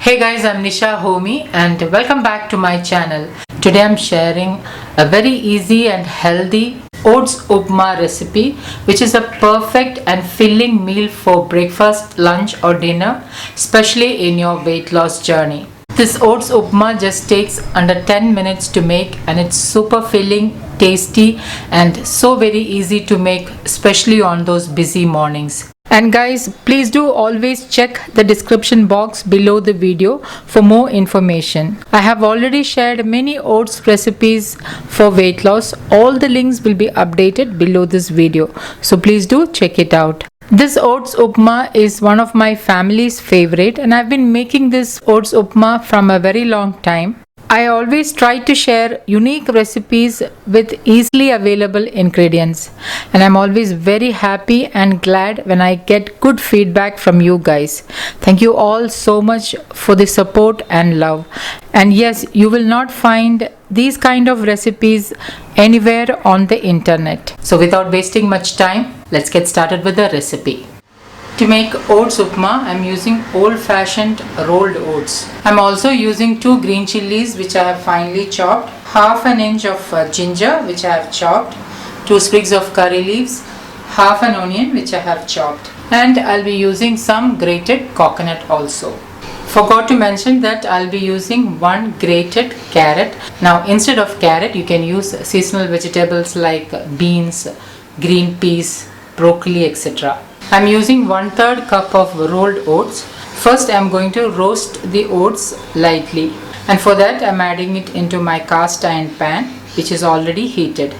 Hey guys, I'm Nisa Homey and welcome back to my channel. Today I'm sharing a very easy and healthy Oats Upma recipe, which is a perfect and filling meal for breakfast, lunch or dinner, especially in your weight loss journey. This Oats Upma just takes under 10 minutes to make and it's super filling, tasty and so very easy to make, especially on those busy mornings. And guys, please do always check the description box below the video for more information. I have already shared many oats recipes for weight loss. All the links will be updated below this video. So please do check it out. This Oats Upma is one of my family's favorite and I've been making this Oats Upma from a very long time. I always try to share unique recipes with easily available ingredients, and I'm always very happy and glad when I get good feedback from you guys. Thank you all so much for the support and love. And yes, you will not find these kind of recipes anywhere on the internet. So without wasting much time, let's get started with the recipe. To make Oats Upma, I'm using old-fashioned rolled oats. I'm also using 2 green chilies which I have finely chopped, half an inch of ginger which I have chopped, 2 sprigs of curry leaves, half an onion which I have chopped, and I'll be using some grated coconut also. Forgot to mention that I'll be using 1 grated carrot. Now instead of carrot you can use seasonal vegetables like beans, green peas, broccoli, etc. I'm using 1/3 cup of rolled oats. First I'm going to roast the oats lightly, and for that I'm adding it into my cast iron pan which is already heated.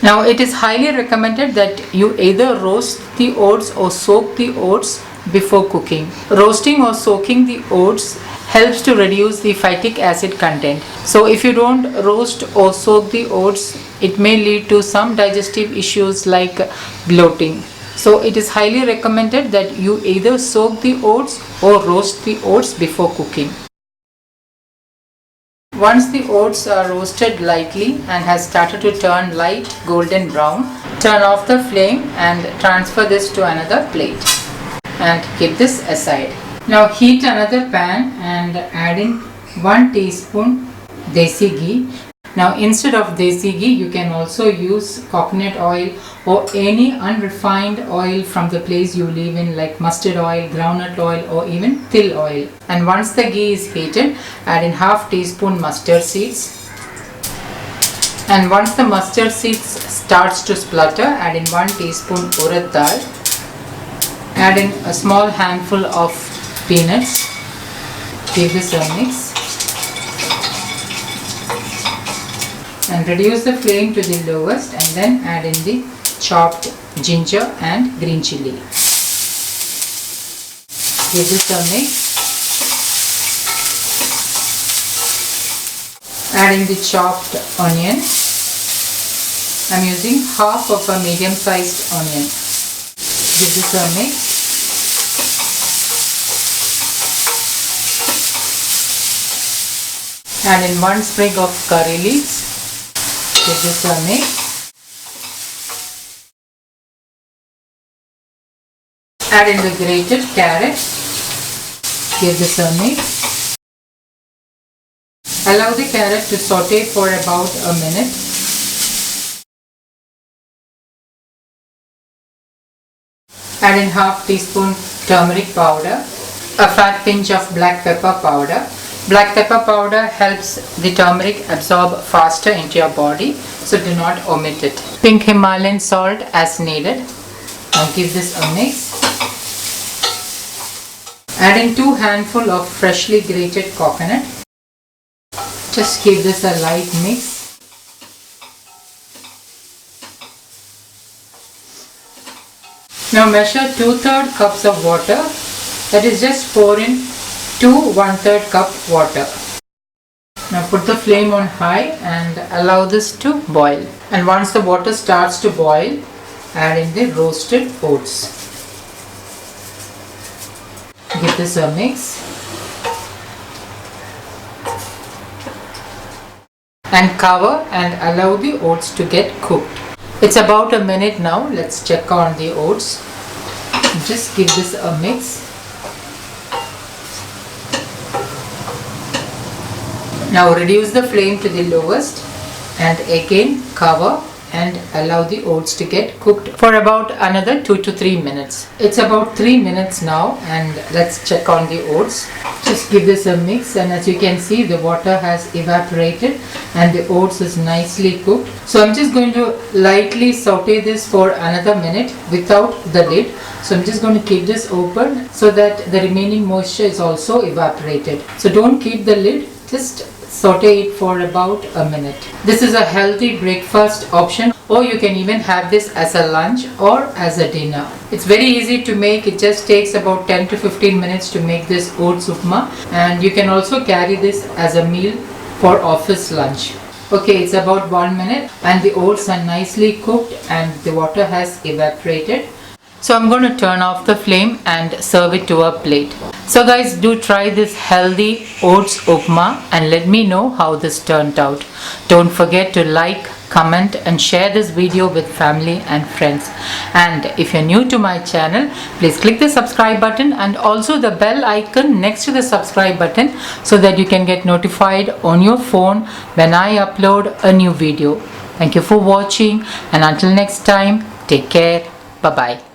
Now it is highly recommended that you either roast the oats or soak the oats before cooking. Roasting or soaking the oats helps to reduce the phytic acid content. So if you don't roast or soak the oats, it may lead to some digestive issues like bloating. So it is highly recommended that you either soak the oats or roast the oats before cooking. Once the oats are roasted lightly and has started to turn light golden brown, turn off the flame and transfer this to another plate and keep this aside. Now heat another pan and add in 1 teaspoon desi ghee. Now instead of desi ghee you can also use coconut oil or any unrefined oil from the place you live in, like mustard oil, groundnut oil or even til oil. And once the ghee is heated, add in half teaspoon mustard seeds. And once the mustard seeds starts to splutter, add in 1 teaspoon urad dal. Add in a small handful of peanuts. Give this a mix. And reduce the flame to the lowest and then add in the chopped ginger and green chili. Give this a mix. Add in the chopped onion. I'm using half of a medium sized onion. Give this a mix. Add in 1 sprig of curry leaves. Give this a mix. Add in the grated carrot. Give this a mix. Allow the carrot to saute for about a minute. Add in half teaspoon turmeric powder, a fat pinch of black pepper powder. Black pepper powder helps the turmeric absorb faster into your body, so do not omit it. Pink Himalayan salt as needed. Now give this a mix. Add in 2 handfuls of freshly grated coconut. Just give this a light mix. Now measure 2/3 cups of water. That is, just pour in 2 1/3 cup water. Now put the flame on high and allow this to boil. And once the water starts to boil, add in the roasted oats. Give this a mix. And cover and allow the oats to get cooked. It's about a minute now. Let's check on the oats. Just give this a mix. Now reduce the flame to the lowest and again cover and allow the oats to get cooked for about another 2 to 3 minutes. It's about 3 minutes now, and let's check on the oats. Just give this a mix, and as you can see, the water has evaporated and the oats is nicely cooked. So I'm just going to lightly saute this for another minute without the lid. So I'm just going to keep this open so that the remaining moisture is also evaporated. So don't keep the lid, just saute it for about a minute. This is a healthy breakfast option, or you can even have this as a lunch or as a dinner. It's very easy to make. It just takes about 10 to 15 minutes to make this oats upma, and you can also carry this as a meal for office lunch. Okay, it's about 1 minute and the oats are nicely cooked and the water has evaporated. So I'm going to turn off the flame and serve it to a plate. So guys, do try this healthy oats upma and let me know how this turned out. Don't forget to like, comment and share this video with family and friends. And if you're new to my channel, please click the subscribe button and also the bell icon next to the subscribe button so that you can get notified on your phone when I upload a new video. Thank you for watching, and until next time, take care. Bye bye.